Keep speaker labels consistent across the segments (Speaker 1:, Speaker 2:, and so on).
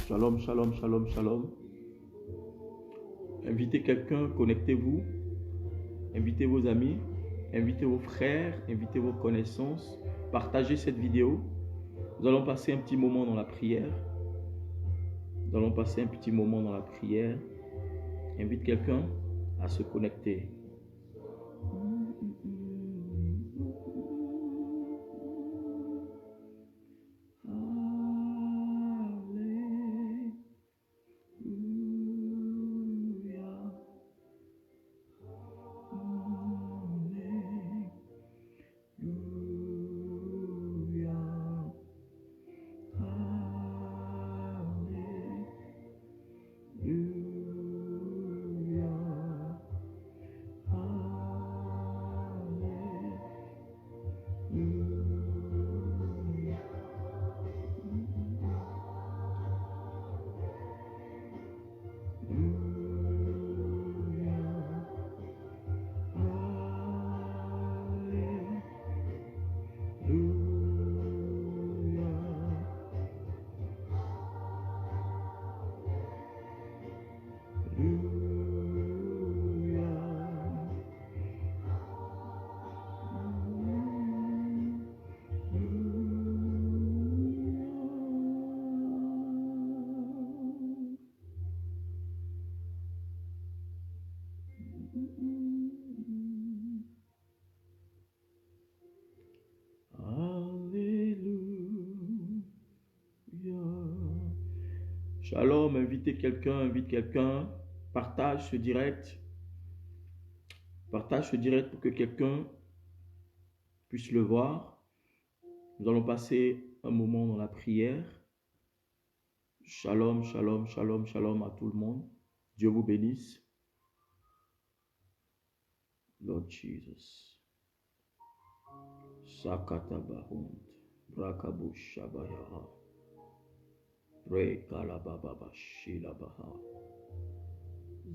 Speaker 1: Shalom, shalom, shalom, shalom. Invitez quelqu'un, connectez-vous. Invitez vos amis, invitez vos frères, invitez vos connaissances. Partagez cette vidéo. Nous allons passer un petit moment dans la prière. Nous allons passer un petit moment dans la prière. Invite quelqu'un à se connecter. Shalom, invitez quelqu'un, invite quelqu'un, partage ce direct. Partage ce direct pour que quelqu'un puisse le voir. Nous allons passer un moment dans la prière. Shalom, shalom, shalom, shalom à tout le monde. Dieu vous bénisse. Lord Jesus. Sakatabahund. Brakabush Shabayaha. Re Kalababa Shilabaha.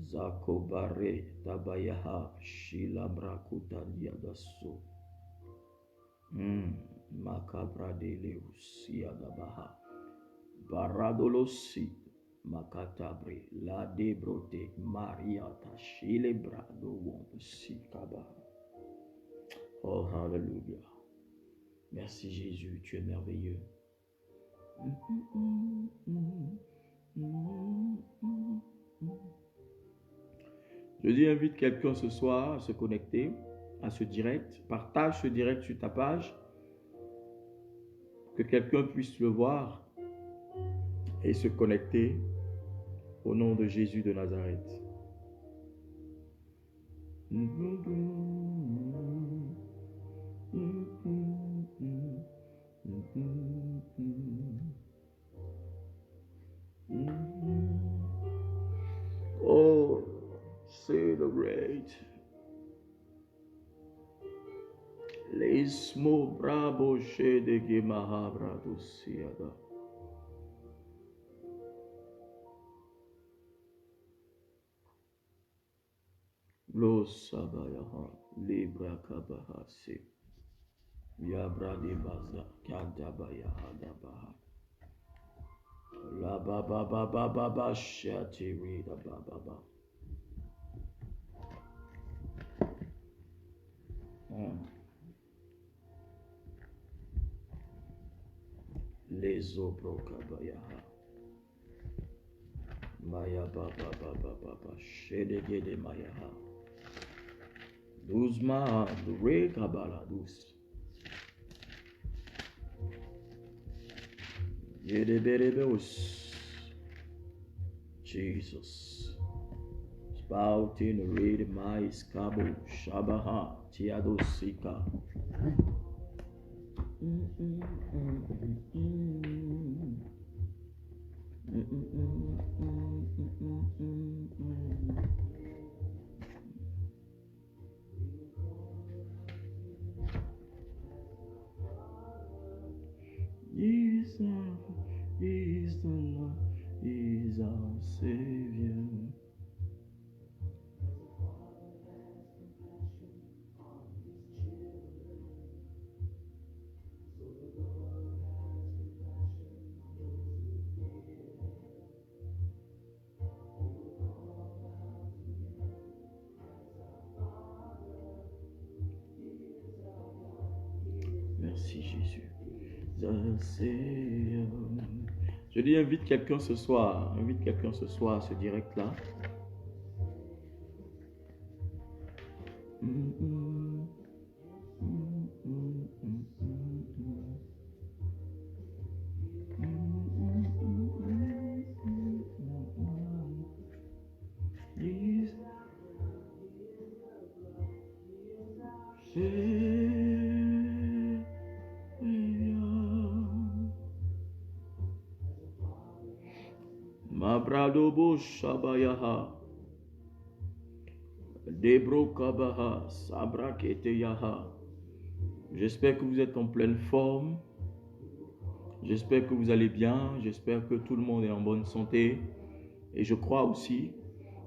Speaker 1: Zakobare Tabayaha Shilamrakuta Diadaso. Makabra de Leusia Dabaha. Baradolosi Makatabre La Debrote Maria Tashile Brado Sikaba. Oh, hallelujah. Merci Jésus, tu es merveilleux. Je dis, invite quelqu'un ce soir à se connecter à ce direct. Partage ce direct sur ta page. Que quelqu'un puisse le voir et se connecter au nom de Jésus de Nazareth. Oh, celebrate. Les mots bravo chez de Gemahabra Siada. Lo Sabayaha, Libra Kabahasi, Yabra de Baza, Kantabayaha Dabaha, La Baba Baba Baba Shati Rida Baba. Les Obro Kabayaha, Maya Baba Baba Baba, Shedege de Mayaha. Doucement, doué Kabala douce. Yedeberebeus. Jesus. Spouting read my skabo shabaha tiadosika. Is the Lord, is our Savior. Merci Jésus. Je dis invite quelqu'un ce soir. Invite quelqu'un ce soir à ce direct-là. Mabradobo Shabayaha Debro Kabaha Sabraketeyaha. J'espère que vous êtes en pleine forme. J'espère que vous allez bien. J'espère que tout le monde est en bonne santé. Et je crois aussi.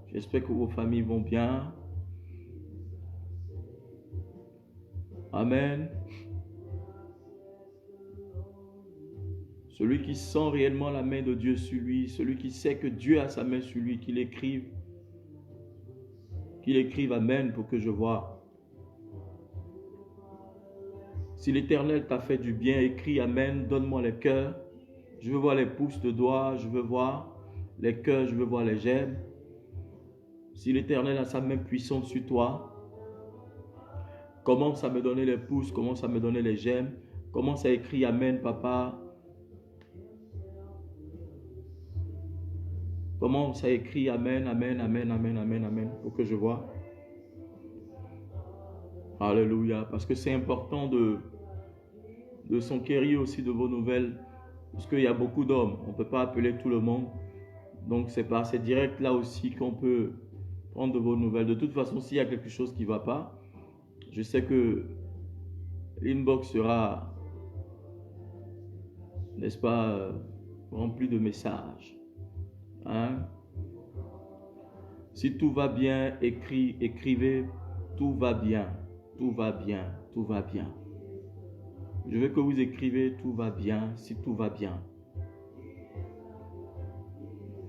Speaker 1: J'espère que vos familles vont bien. Amen. Celui qui sent réellement la main de Dieu sur lui, celui qui sait que Dieu a sa main sur lui, qu'il écrive Amen pour que je vois. Si l'Éternel t'a fait du bien, écris Amen, donne-moi les cœurs. Je veux voir les pouces de doigts, je veux voir les cœurs, je veux voir les j'aime. Si l'Éternel a sa main puissante sur toi, commence à me donner les pouces, commence à me donner les j'aime. Commence à écrire Amen, papa. Commence à écrire Amen, Amen, Amen, Amen, Amen, Amen, pour que je vois. Alléluia. Parce que c'est important de s'enquérir aussi de vos nouvelles. Parce qu'il y a beaucoup d'hommes. On ne peut pas appeler tout le monde. Donc c'est par ces directs là aussi qu'on peut prendre de vos nouvelles. De toute façon, s'il y a quelque chose qui ne va pas, je sais que l'inbox sera, n'est-ce pas, rempli de messages. Hein? Si tout va bien, écrivez, tout va bien, tout va bien, tout va bien. Je veux que vous écrivez, tout va bien, si tout va bien.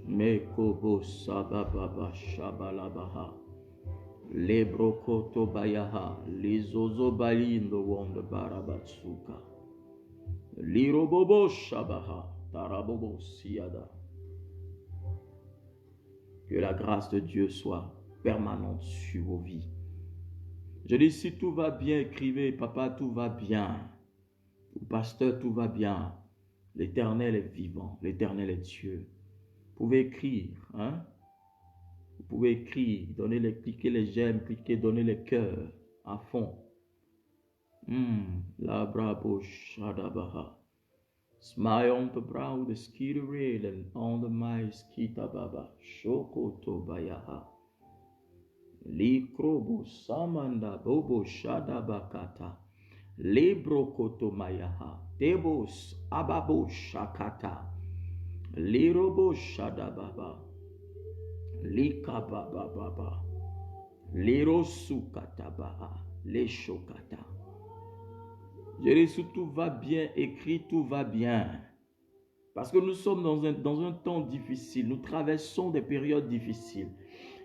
Speaker 1: Mekobo sabababa shabalabaha, lebrokoto bayaha, lizozo balindo wonde barabatsuka, lirobobo shabaha, tarabobo siada. Que la grâce de Dieu soit permanente sur vos vies. Je dis, si tout va bien, écrivez, papa, tout va bien. Ou pasteur, tout va bien. L'Éternel est vivant, l'Éternel est Dieu. Vous pouvez écrire, hein? Vous pouvez écrire, cliquez les j'aime, cliquez, donnez les cœurs à fond. La bravo shadabaha. Smile on the brow, the skitty red, and on the my skita baba, shokoto bayaha. Likrobo samanda bobo shadabakata. Lebrokoto mayaha. Debos ababo shakata. Lirobo shadababa. Likabababa. Lirosukata baha. Leshokata. Je dis, si tout va bien, écrit, tout va bien. Parce que nous sommes dans un temps difficile. Nous traversons des périodes difficiles.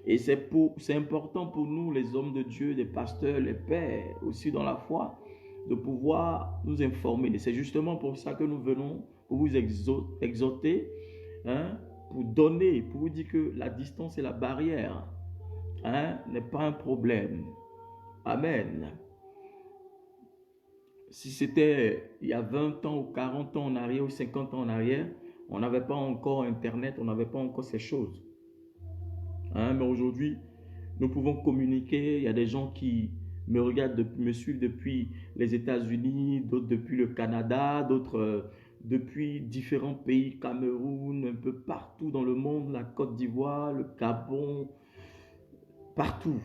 Speaker 1: Et c'est important pour nous, les hommes de Dieu, les pasteurs, les pères, aussi dans la foi, de pouvoir nous informer. Et c'est justement pour ça que nous venons pour vous exhorter, hein, pour donner, pour vous dire que la distance et la barrière, hein, n'est pas un problème. Amen. Si c'était il y a 20 ans ou 40 ans en arrière ou 50 ans en arrière, on n'avait pas encore Internet, on n'avait pas encore ces choses. Hein, mais aujourd'hui, nous pouvons communiquer. Il y a des gens qui me regardent, me suivent depuis les États-Unis, d'autres depuis le Canada, d'autres depuis différents pays, Cameroun, un peu partout dans le monde, la Côte d'Ivoire, le Gabon, partout.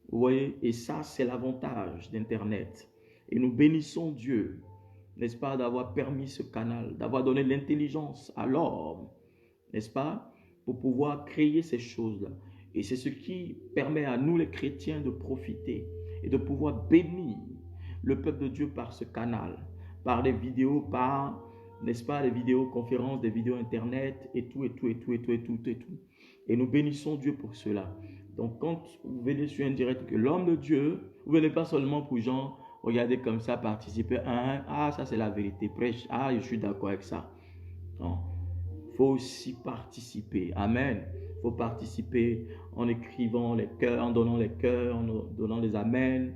Speaker 1: Vous voyez, et ça, c'est l'avantage d'Internet. Et nous bénissons Dieu, n'est-ce pas, d'avoir permis ce canal, d'avoir donné l'intelligence à l'homme, n'est-ce pas, pour pouvoir créer ces choses-là. Et c'est ce qui permet à nous les chrétiens de profiter et de pouvoir bénir le peuple de Dieu par ce canal, par des vidéos, par, n'est-ce pas, des vidéoconférences, des vidéos internet et tout. Et nous bénissons Dieu pour cela. Donc quand vous venez sur un direct que l'homme de Dieu, vous ne venez pas seulement pour genre, regarder comme ça, participer. Ah, ça c'est la vérité. Prêche. Ah, je suis d'accord avec ça. Non. Il faut aussi participer. Amen. Il faut participer en écrivant les cœurs, en donnant les cœurs, en donnant les amens,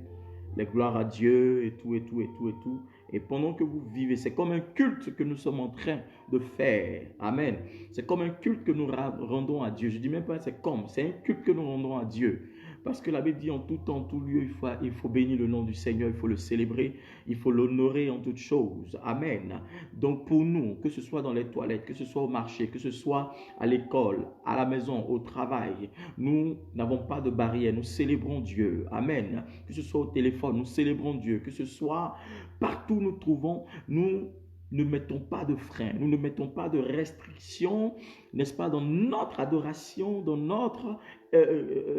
Speaker 1: les gloires à Dieu et tout, et tout, et tout, et tout. Et pendant que vous vivez, c'est comme un culte que nous sommes en train de faire. Amen. C'est comme un culte que nous rendons à Dieu. Je ne dis même pas c'est un culte que nous rendons à Dieu. Parce que la Bible dit en tout temps, en tout lieu, il faut bénir le nom du Seigneur, il faut le célébrer, il faut l'honorer en toutes choses. Amen. Donc pour nous, que ce soit dans les toilettes, que ce soit au marché, que ce soit à l'école, à la maison, au travail, nous n'avons pas de barrière, nous célébrons Dieu. Amen. Que ce soit au téléphone, nous célébrons Dieu. Que ce soit partout où nous trouvons, nous ne mettons pas de freins, nous ne mettons pas de restrictions, n'est-ce pas, dans notre adoration, dans notre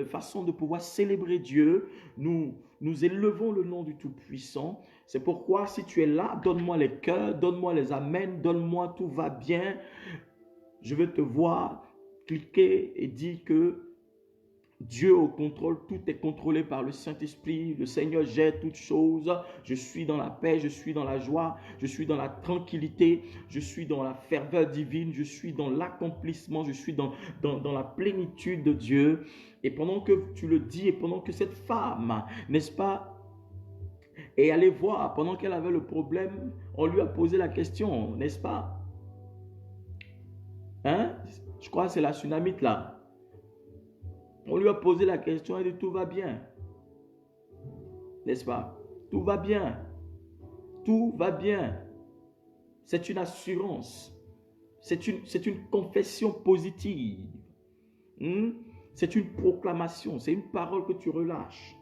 Speaker 1: façon de pouvoir célébrer Dieu. Nous élevons le nom du Tout-Puissant. C'est pourquoi si tu es là, donne-moi les cœurs, donne-moi les amens, donne-moi tout va bien. Je veux te voir cliquer et dire que Dieu au contrôle, tout est contrôlé par le Saint-Esprit. Le Seigneur gère toutes choses. Je suis dans la paix, je suis dans la joie, je suis dans la tranquillité, je suis dans la ferveur divine, je suis dans l'accomplissement, je suis dans la plénitude de Dieu. Et pendant que tu le dis, et pendant que cette femme, n'est-ce pas, est allée voir, pendant qu'elle avait le problème, on lui a posé la question, n'est-ce pas? Hein? Je crois que c'est la Sunamite là. On lui a posé la question, elle dit tout va bien. N'est-ce pas? Tout va bien. Tout va bien. C'est une assurance. C'est une confession positive. C'est une proclamation. C'est une parole que tu relâches.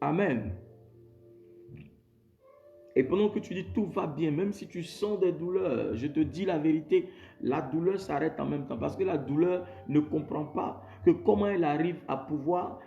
Speaker 1: Amen. Et pendant que tu dis tout va bien, même si tu sens des douleurs, je te dis la vérité, la douleur s'arrête en même temps. Parce que la douleur ne comprend pas que comment elle arrive à pouvoir,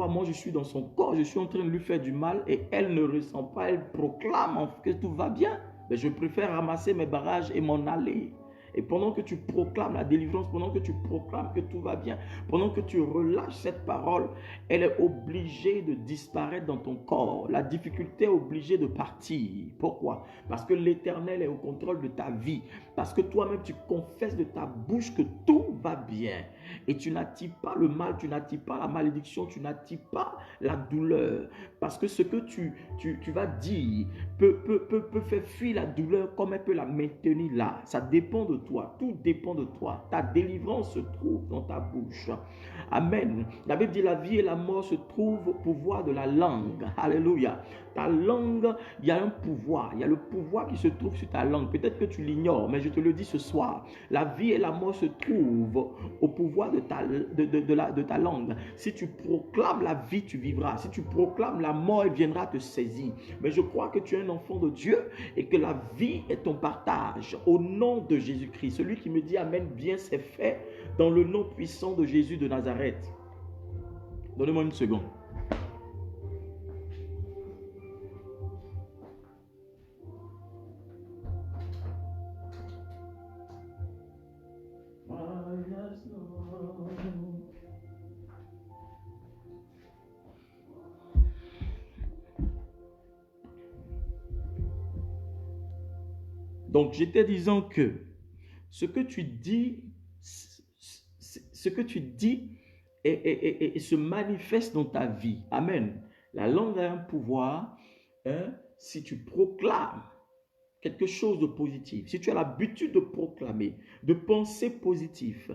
Speaker 1: moi je suis dans son corps, je suis en train de lui faire du mal et elle ne ressent pas, elle proclame que tout va bien. Mais je préfère ramasser mes bagages et m'en aller. Et pendant que tu proclames la délivrance, pendant que tu proclames que tout va bien, pendant que tu relâches cette parole, elle est obligée de disparaître dans ton corps. La difficulté est obligée de partir. Pourquoi? Parce que l'Éternel est au contrôle de ta vie. Parce que toi-même, tu confesses de ta bouche que tout va bien. Et tu n'attires pas le mal, tu n'attires pas la malédiction, tu n'attires pas la douleur. Parce que ce que tu vas dire peut faire fuir la douleur comme elle peut la maintenir là. Ça dépend de toi, tout dépend de toi. Ta délivrance se trouve dans ta bouche. Amen. La Bible dit la vie et la mort se trouvent au pouvoir de la langue. Alléluia. Ta langue, il y a un pouvoir. Il y a le pouvoir qui se trouve sur ta langue. Peut-être que tu l'ignores, mais je te le dis ce soir. La vie et la mort se trouvent au pouvoir de ta langue. Si tu proclames la vie, tu vivras. Si tu proclames la mort, elle viendra te saisir. Mais je crois que tu es un enfant de Dieu et que la vie est ton partage. Au nom de Jésus-Christ. Celui qui me dit Amen, bien c'est fait dans le nom puissant de Jésus de Nazareth. Donnez-moi une seconde. Donc, j'étais disant que ce que tu dis et se manifeste dans ta vie. Amen. La langue a un pouvoir. Si tu proclames quelque chose de positif, si tu as l'habitude de proclamer, de penser positif,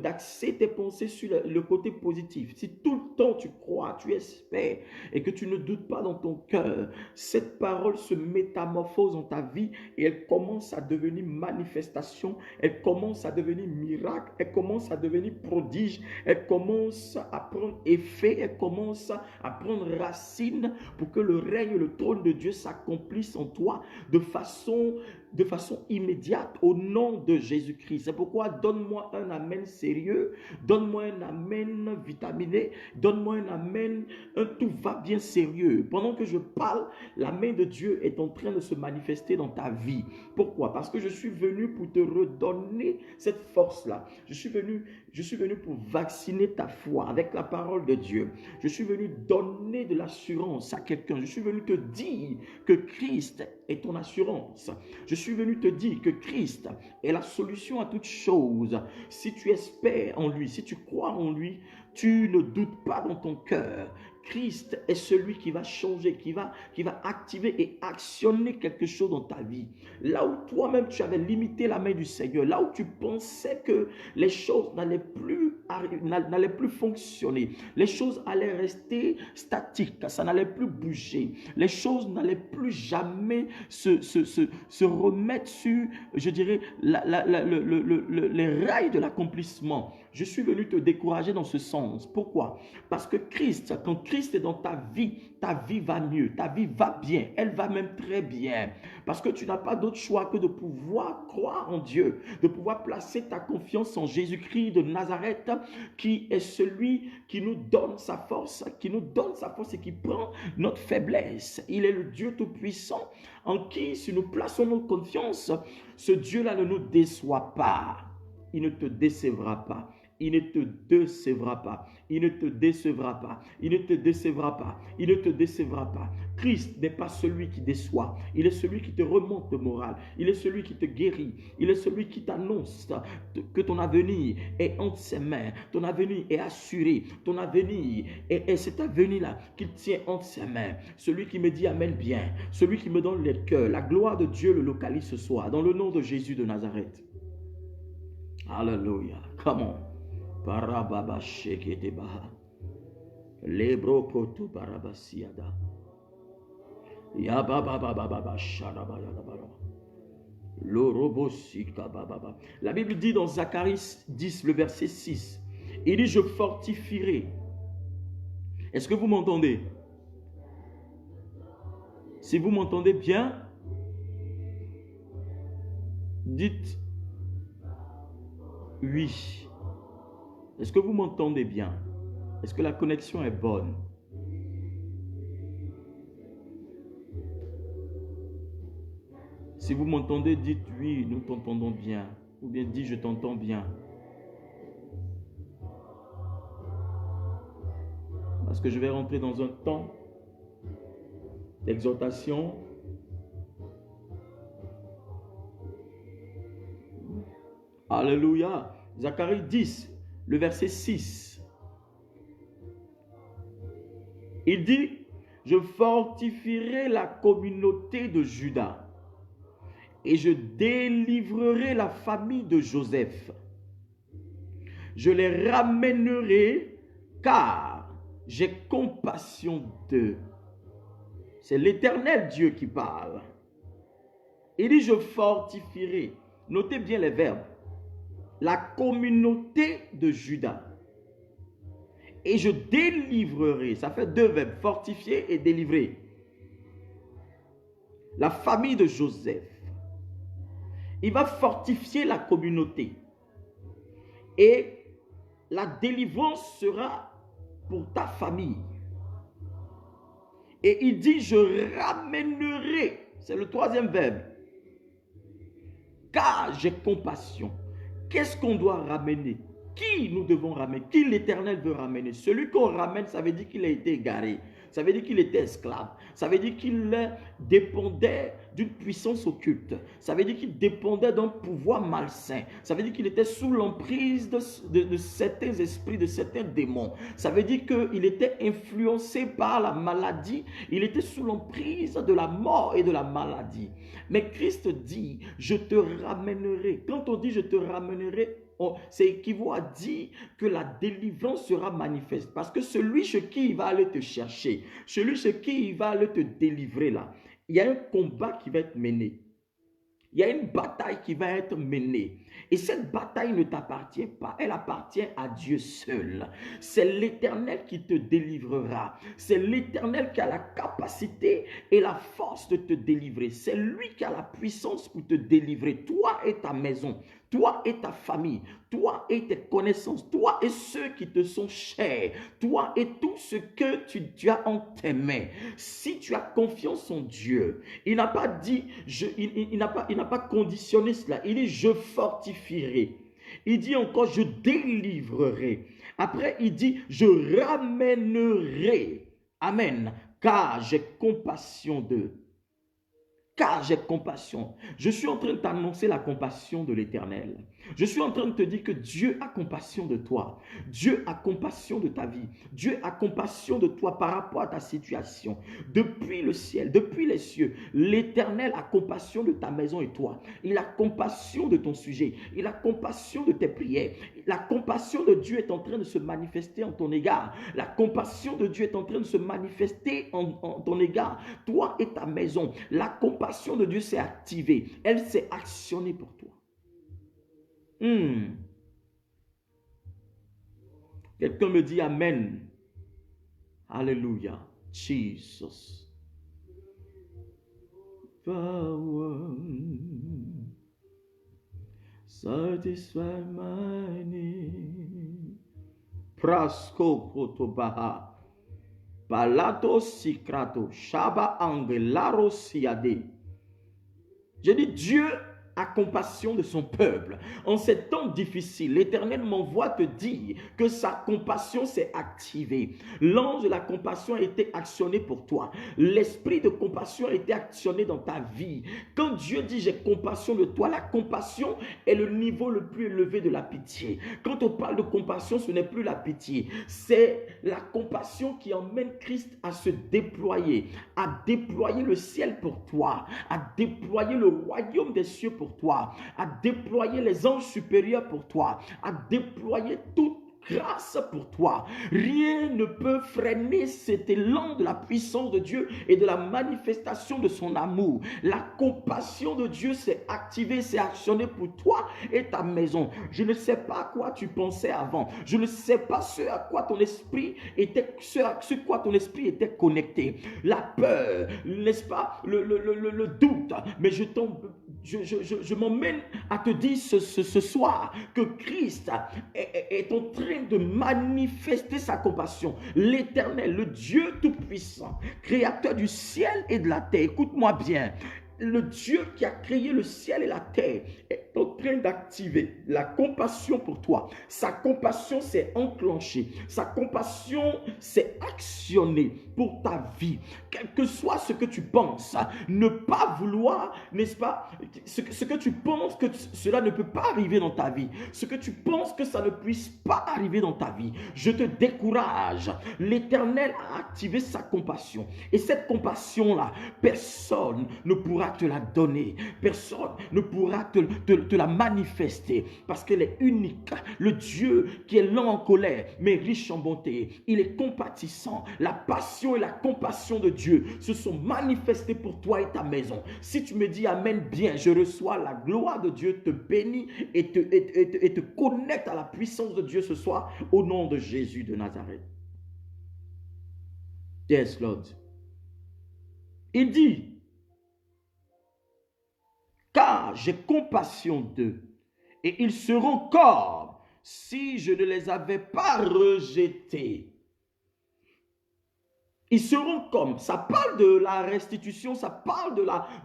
Speaker 1: d'axer tes pensées sur le côté positif, si tout le temps tu crois, tu espères et que tu ne doutes pas dans ton cœur, cette parole se métamorphose dans ta vie et elle commence à devenir manifestation, elle commence à devenir miracle, elle commence à devenir prodige, elle commence à prendre effet, elle commence à prendre racine pour que le règne, le trône de Dieu s'accomplisse en toi de façon de façon immédiate au nom de Jésus-Christ. C'est pourquoi donne-moi un amen sérieux, donne-moi un amen vitaminé, donne-moi un amen, un tout va bien sérieux. Pendant que je parle, la main de Dieu est en train de se manifester dans ta vie. Pourquoi? Parce que je suis venu pour te redonner cette force-là. Je suis venu pour vacciner ta foi avec la parole de Dieu. Je suis venu donner de l'assurance à quelqu'un. Je suis venu te dire que Christ est ton assurance. Je suis venu te dire que Christ est la solution à toutes choses. Si tu espères en lui, si tu crois en lui, tu ne doutes pas dans ton cœur. Christ est celui qui va changer, qui va activer et actionner quelque chose dans ta vie. Là où toi-même tu avais limité la main du Seigneur, là où tu pensais que les choses n'allaient plus fonctionner, les choses allaient rester statiques, ça n'allait plus bouger, les choses n'allaient plus jamais se remettre sur, je dirais, les rails de l'accomplissement. Je suis venu te décourager dans ce sens. Pourquoi? Parce que Christ, quand Christ est dans ta vie va mieux, ta vie va bien, elle va même très bien. Parce que tu n'as pas d'autre choix que de pouvoir croire en Dieu, de pouvoir placer ta confiance en Jésus-Christ de Nazareth, qui est celui qui nous donne sa force, et qui prend notre faiblesse. Il est le Dieu Tout-Puissant en qui, si nous plaçons notre confiance, ce Dieu-là ne nous déçoit pas. Il ne te décevra pas. Il ne te décevra pas. Il ne te décevra pas. Il ne te décevra pas. Il ne te décevra pas. Christ n'est pas celui qui déçoit. Il est celui qui te remonte le moral. Il est celui qui te guérit. Il est celui qui t'annonce que ton avenir est entre ses mains. Ton avenir est assuré. Ton avenir est cet avenir-là qu'il tient entre ses mains. Celui qui me dit amen bien. Celui qui me donne le cœur. La gloire de Dieu le localise ce soir. Dans le nom de Jésus de Nazareth. Alléluia. Come on. Parababa shekete baha. Lebro kotu parabasiada. Ya baba baba baba sharaba ya baba. Lorobo sika baba. La Bible dit dans Zacharie 10, le verset 6. Il dit je fortifierai. Est-ce que vous m'entendez? Si vous m'entendez bien, dites oui. Est-ce que vous m'entendez bien? Est-ce que la connexion est bonne? Si vous m'entendez, dites oui, nous t'entendons bien. Ou bien dites je t'entends bien. Parce que je vais rentrer dans un temps d'exhortation. Alléluia. Zacharie 10, le verset 6. Il dit, je fortifierai la communauté de Juda et je délivrerai la famille de Joseph. Je les ramènerai car j'ai compassion d'eux. C'est l'Éternel Dieu qui parle. Il dit, je fortifierai. Notez bien les verbes. La communauté de Juda. Et je délivrerai. Ça fait deux verbes. Fortifier et délivrer. La famille de Joseph. Il va fortifier la communauté. Et la délivrance sera pour ta famille. Et il dit, je ramènerai. C'est le troisième verbe. Car j'ai compassion. Qu'est-ce qu'on doit ramener? Qui nous devons ramener? Qui l'Éternel veut ramener? Celui qu'on ramène, ça veut dire qu'il a été égaré. Ça veut dire qu'il était esclave. Ça veut dire qu'il dépendait d'une puissance occulte. Ça veut dire qu'il dépendait d'un pouvoir malsain. Ça veut dire qu'il était sous l'emprise de certains esprits, de certains démons. Ça veut dire qu'il était influencé par la maladie. Il était sous l'emprise de la mort et de la maladie. Mais Christ dit, je te ramènerai. Quand on dit je te ramènerai, c'est équivaut à dire que la délivrance sera manifeste. Parce que celui chez qui il va aller te chercher, celui chez qui il va aller te délivrer là, il y a un combat qui va être mené. Il y a une bataille qui va être menée. Et cette bataille ne t'appartient pas, elle appartient à Dieu seul. C'est l'Éternel qui te délivrera. C'est l'Éternel qui a la capacité et la force de te délivrer. C'est lui qui a la puissance pour te délivrer. Toi et ta maison, toi et ta famille, toi et tes connaissances, toi et ceux qui te sont chers, toi et tout ce que tu as en tes mains. Si tu as confiance en Dieu, il n'a pas dit, il n'a pas conditionné cela. Il dit, je fortifierai. Il dit encore, je délivrerai. Après, il dit, je ramènerai. Amen. Car j'ai compassion d'eux. Car j'ai compassion. Je suis en train de t'annoncer la compassion de l'Éternel. Je suis en train de te dire que Dieu a compassion de toi. Dieu a compassion de ta vie. Dieu a compassion de toi par rapport à ta situation. Depuis le ciel, depuis les cieux, l'Éternel a compassion de ta maison et toi. Il a compassion de ton sujet. Il a compassion de tes prières. La compassion de Dieu est en train de se manifester en ton égard. La compassion de Dieu est en train de se manifester en ton égard. Toi et ta maison. La compassion de Dieu s'est activée. Elle s'est actionnée pour toi. Quelqu'un me dit Amen. Alléluia. Jesus. Power. Satisfy my need. Prasko protobaha. Palato sikrato. Shaba angelaro siade. Je dis Dieu a compassion de son peuple. En ces temps difficiles, l'Éternel m'envoie te dire que sa compassion s'est activée. L'ange de la compassion a été actionné pour toi. L'esprit de compassion a été actionné dans ta vie. Quand Dieu dit j'ai compassion de toi, la compassion est le niveau le plus élevé de la pitié. Quand on parle de compassion, ce n'est plus la pitié. C'est la compassion qui emmène Christ à se déployer, à déployer le ciel pour toi, à déployer le royaume des cieux pour toi, à déployer les anges supérieurs pour toi, à déployer toute grâce pour toi. Rien ne peut freiner cet élan de la puissance de Dieu et de la manifestation de son amour. La compassion de Dieu s'est activée, s'est actionnée pour toi et ta maison. Je ne sais pas à quoi tu pensais avant. Je ne sais pas ce à quoi ton esprit était, ce quoi ton esprit était connecté. La peur, n'est-ce pas, le doute. Mais je m'emmène à te dire ce soir que Christ est en train de manifester sa compassion. L'Éternel, le Dieu Tout-Puissant, créateur du ciel et de la terre. Écoute-moi bien. Le Dieu qui a créé le ciel et la terre est en train d'activer la compassion pour toi. Sa compassion s'est enclenchée. Sa compassion s'est actionnée pour ta vie. Quel que soit ce que tu penses, ne pas vouloir, n'est-ce pas, ce que tu penses que cela ne peut pas arriver dans ta vie, ce que tu penses que ça ne puisse pas arriver dans ta vie, je te décourage. L'Éternel a activé sa compassion. Et cette compassion-là, personne ne pourra te la donner. Personne ne pourra te la manifester parce qu'elle est unique. Le Dieu qui est lent en colère mais riche en bonté, il est compatissant. La passion et la compassion de Dieu se sont manifestées pour toi et ta maison. Si tu me dis Amen bien, je reçois la gloire de Dieu, te bénis et te connecte à la puissance de Dieu ce soir au nom de Jésus de Nazareth. Yes, Lord. Il dit, car j'ai compassion d'eux, et ils seront comme si je ne les avais pas rejetés. Ils seront comme, ça parle de la restitution, ça parle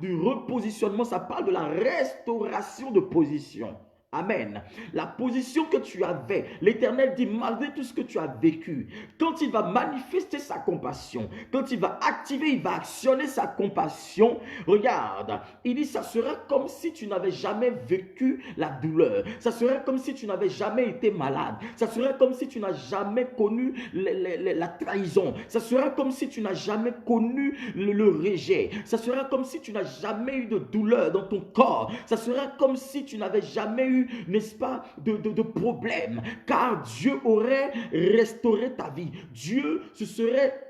Speaker 1: du repositionnement, ça parle de la restauration de position. Amen. La position que tu avais, l'Éternel dit, malgré tout ce que tu as vécu, quand il va manifester sa compassion, quand il va activer, il va actionner sa compassion, regarde, il dit, ça sera comme si tu n'avais jamais vécu la douleur, ça serait comme si tu n'avais jamais été malade, ça serait comme si tu n'as jamais connu la trahison, ça serait comme si tu n'as jamais connu le rejet, ça serait comme si tu n'as jamais eu de douleur dans ton corps, ça serait comme si tu n'avais jamais eu, n'est-ce pas, de problème, car Dieu aurait restauré ta vie. Dieu se serait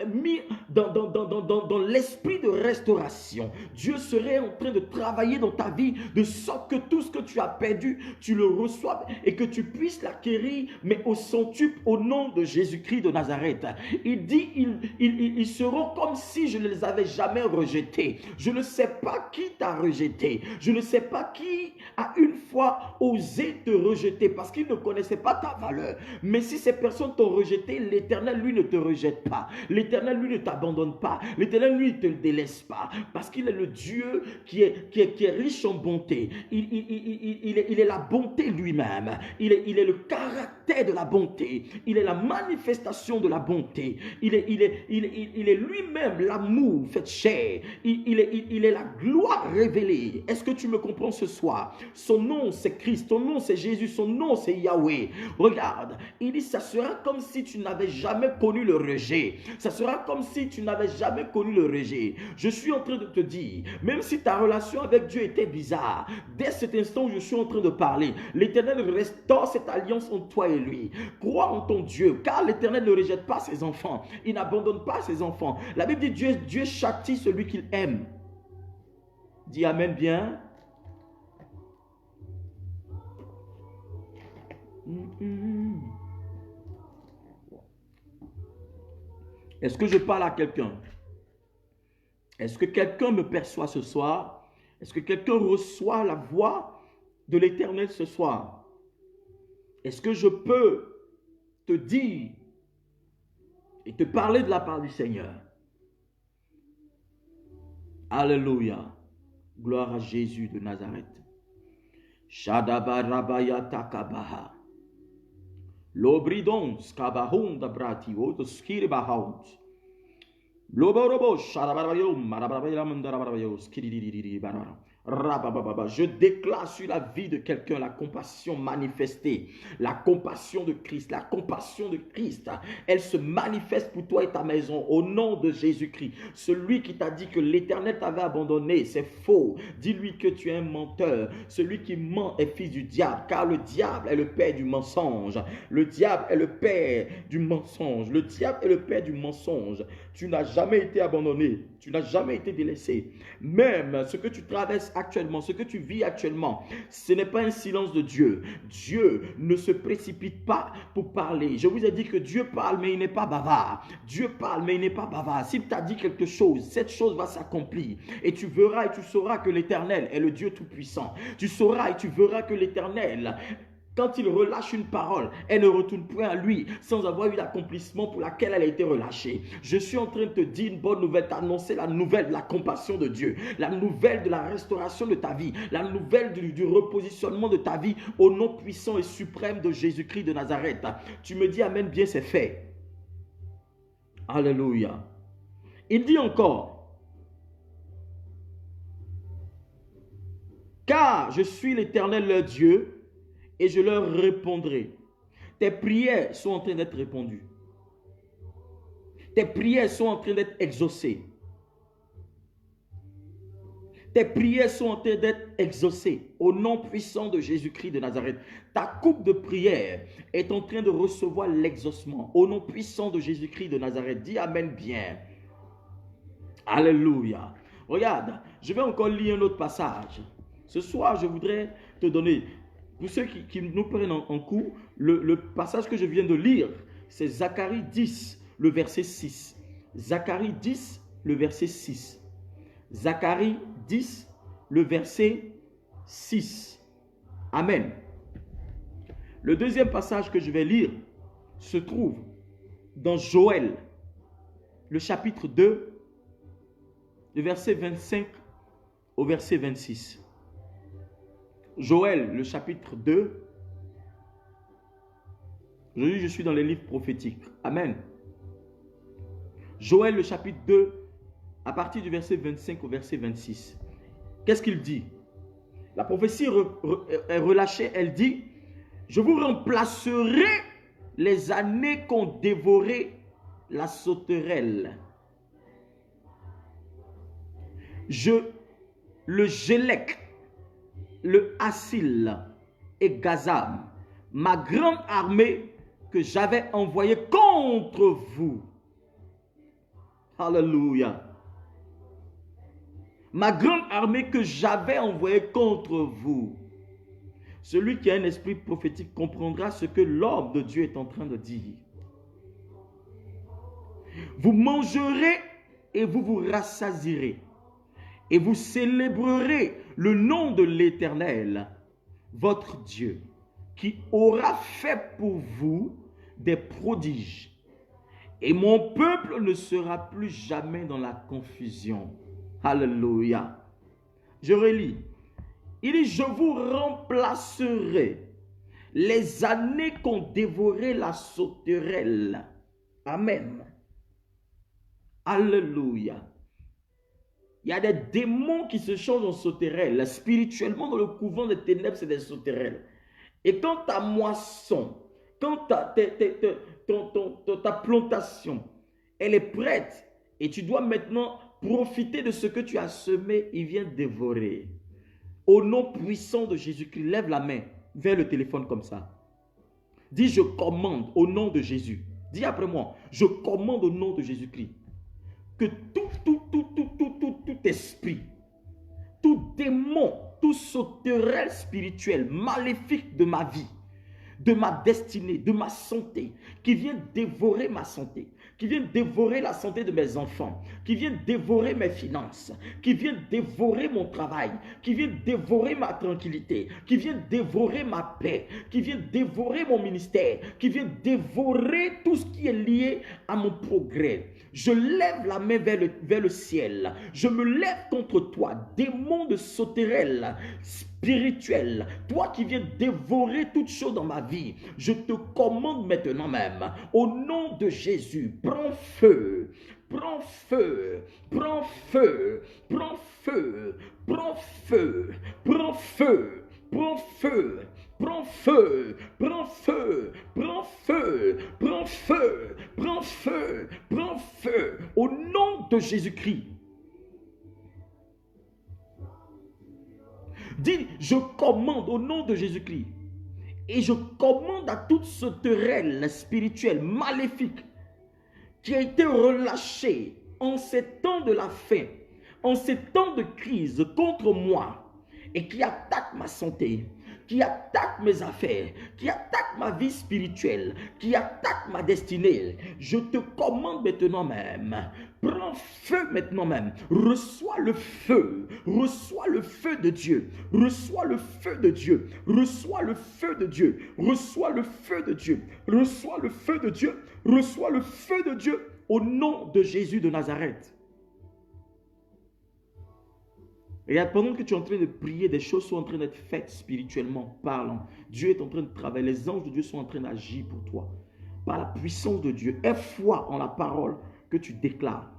Speaker 1: mis dans l'esprit de restauration. Dieu serait en train de travailler dans ta vie de sorte que tout ce que tu as perdu, tu le reçoives et que tu puisses l'acquérir, mais au centuple, au nom de Jésus-Christ de Nazareth. Il dit, ils seront comme si je ne les avais jamais rejetés. Je ne sais pas qui t'a rejeté. Je ne sais pas qui a une fois osé te rejeter parce qu'il ne connaissait pas ta valeur. Mais si ces personnes t'ont rejeté, l'Éternel, lui, ne te rejette pas. L'Éternel, lui, ne t'abandonne pas. L'Éternel, lui, ne te délaisse pas. Parce qu'il est le Dieu qui est riche en bonté. Il est la bonté lui-même. Il est le caractère de la bonté. Il est la manifestation de la bonté. Il est lui-même l'amour fait chair. Il est la gloire révélée. Est-ce que tu me comprends ce soir? Son nom, c'est Christ. Son nom, c'est Jésus. Son nom, c'est Yahweh. Regarde, il dit, ça sera comme si tu n'avais jamais connu le rejet. Ça sera comme si tu n'avais jamais connu le rejet. Je suis en train de te dire, même si ta relation avec Dieu était bizarre, dès cet instant où je suis en train de parler, l'Éternel restaure cette alliance entre toi et lui. Crois en ton Dieu, car l'Éternel ne rejette pas ses enfants. Il n'abandonne pas ses enfants. La Bible dit, Dieu châtie celui qu'il aime. Dis Amen bien. Est-ce que je parle à quelqu'un? Est-ce que quelqu'un me perçoit ce soir? Est-ce que quelqu'un reçoit la voix de l'Éternel ce soir? Est-ce que je peux te dire et te parler de la part du Seigneur? Alléluia. Gloire à Jésus de Nazareth. Shadabarabaya takabaha. Lobridon skabahunda brati oto skiribahaut. Loborobo shadabarabayo marabarabayo mandarabayo skiridiriri barara. Je déclare sur la vie de quelqu'un la compassion manifestée, la compassion de Christ, la compassion de Christ. Elle se manifeste pour toi et ta maison au nom de Jésus-Christ. Celui qui t'a dit que l'Éternel t'avait abandonné, c'est faux. Dis-lui que tu es un menteur. Celui qui ment est fils du diable, car le diable est le père du mensonge. Le diable est le père du mensonge. Le diable est le père du mensonge. Tu n'as jamais été abandonné. Tu n'as jamais été délaissé. Même ce que tu traverses actuellement, ce que tu vis actuellement, ce n'est pas un silence de Dieu. Dieu ne se précipite pas pour parler. Je vous ai dit que Dieu parle, mais il n'est pas bavard. Dieu parle, mais il n'est pas bavard. S'il t'a dit quelque chose, cette chose va s'accomplir. Et tu verras et tu sauras que l'Éternel est le Dieu Tout-Puissant. Tu sauras et tu verras que l'Éternel, quand il relâche une parole, elle ne retourne point à lui sans avoir eu l'accomplissement pour laquelle elle a été relâchée. Je suis en train de te dire une bonne nouvelle, t'annoncer la nouvelle de la compassion de Dieu, la nouvelle de la restauration de ta vie, la nouvelle du repositionnement de ta vie au nom puissant et suprême de Jésus-Christ de Nazareth. Tu me dis amen, bien c'est fait. Alléluia. Il dit encore, car je suis l'Éternel leur Dieu, et je leur répondrai. Tes prières sont en train d'être répondues. Tes prières sont en train d'être exaucées. Tes prières sont en train d'être exaucées au nom puissant de Jésus-Christ de Nazareth. Ta coupe de prière est en train de recevoir l'exaucement au nom puissant de Jésus-Christ de Nazareth. Dis amen bien. Alléluia. Regarde, je vais encore lire un autre passage. Ce soir, je voudrais te donner... Pour ceux qui nous prennent en cours, le passage que je viens de lire, c'est Zacharie 10, le verset 6. Zacharie 10, le verset 6. Zacharie 10, le verset 6. Amen. Le deuxième passage que je vais lire se trouve dans Joël, le chapitre 2, le verset 25 au verset 26. Joël, le chapitre 2. Aujourd'hui, je suis dans les livres prophétiques. Amen. Joël, le chapitre 2, à partir du verset 25 au verset 26. Qu'est-ce qu'il dit? La prophétie est relâchée. Elle dit, je vous remplacerai les années qu'ont dévoré la sauterelle. Le Gélec, le Assil et Gazam, ma grande armée que j'avais envoyée contre vous. Alléluia. Ma grande armée que j'avais envoyée contre vous. Celui qui a un esprit prophétique comprendra ce que l'homme de Dieu est en train de dire. Vous mangerez et vous vous rassasierez. Et vous célébrerez le nom de l'Éternel, votre Dieu, qui aura fait pour vous des prodiges. Et mon peuple ne sera plus jamais dans la confusion. Alléluia. Je relis. Il dit, je vous remplacerai les années qu'ont dévoré la sauterelle. Amen. Alléluia. Il y a des démons qui se changent en sauterelles. Spirituellement, dans le couvent des ténèbres, c'est des sauterelles. Et quand ta moisson, quand ta plantation, elle est prête, et tu dois maintenant profiter de ce que tu as semé, il vient dévorer. Au nom puissant de Jésus-Christ, lève la main vers le téléphone comme ça. Dis, je commande au nom de Jésus. Dis après moi, je commande au nom de Jésus-Christ que tout esprit, tout démon, tout sauterelle spirituel, maléfique de ma vie, de ma destinée, de ma santé, qui vient dévorer ma santé, qui vient dévorer la santé de mes enfants, qui vient dévorer mes finances, qui vient dévorer mon travail, qui vient dévorer ma tranquillité, qui vient dévorer ma paix, qui vient dévorer mon ministère, qui vient dévorer tout ce qui est lié à mon progrès. Je lève la main vers le ciel. Je me lève contre toi, démon de sauterelle spirituel, toi qui viens dévorer toutes choses dans ma vie. Je te commande maintenant même, au nom de Jésus, prends feu, prends feu, prends feu, prends feu, prends feu, prends feu, prends feu, prends feu, prends feu, prends feu, prends feu, prends feu, prends feu, au nom de Jésus-Christ. Dis, je commande au nom de Jésus-Christ. Et je commande à toute sauterelle spirituelle maléfique qui a été relâchée en ces temps de la faim, en ces temps de crise contre moi et qui attaque ma santé, qui attaque mes affaires, qui attaque ma vie spirituelle, qui attaque ma destinée. Je te commande maintenant même, prends feu maintenant même, reçois le feu de Dieu, reçois le feu de Dieu, reçois le feu de Dieu, reçois le feu de Dieu, reçois le feu de Dieu, reçois le feu de Dieu, au nom de Jésus de Nazareth. Regarde, pendant que tu es en train de prier, des choses sont en train d'être faites spirituellement parlant. Dieu est en train de travailler, les anges de Dieu sont en train d'agir pour toi. Par la puissance de Dieu, aie foi en la parole que tu déclares.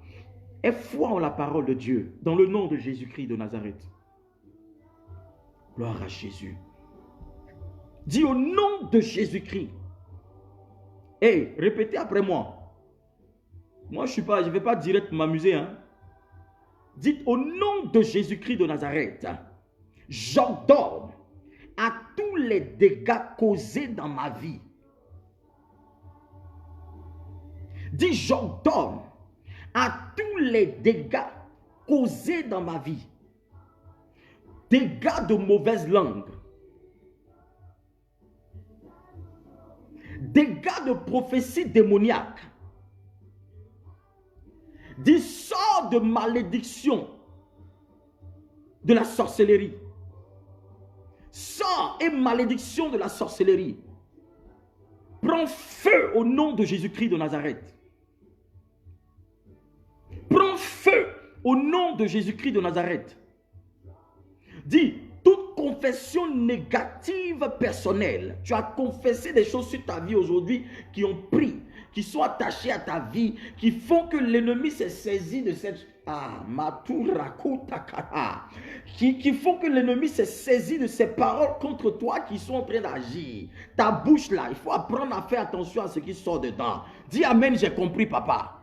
Speaker 1: Aie foi en la parole de Dieu, dans le nom de Jésus-Christ de Nazareth. Gloire à Jésus. Dis au nom de Jésus-Christ. Hey, répétez après moi. Moi, je ne vais pas direct m'amuser, hein. Dites au nom de Jésus-Christ de Nazareth, j'ordonne à tous les dégâts causés dans ma vie. Dis, j'ordonne à tous les dégâts causés dans ma vie. Dégâts de mauvaise langue. Dégâts de prophétie démoniaque. Dis, sors de malédiction de la sorcellerie. Sors et malédiction de la sorcellerie. Prends feu au nom de Jésus-Christ de Nazareth. Prends feu au nom de Jésus-Christ de Nazareth. Dis, toute confession négative personnelle. Tu as confessé des choses sur ta vie aujourd'hui qui ont pris, qui sont attachés à ta vie, qui font que l'ennemi s'est saisi de cette... qui font que l'ennemi s'est saisi de ces paroles contre toi qui sont en train d'agir. Ta bouche là, il faut apprendre à faire attention à ce qui sort dedans. Dis amen, j'ai compris papa.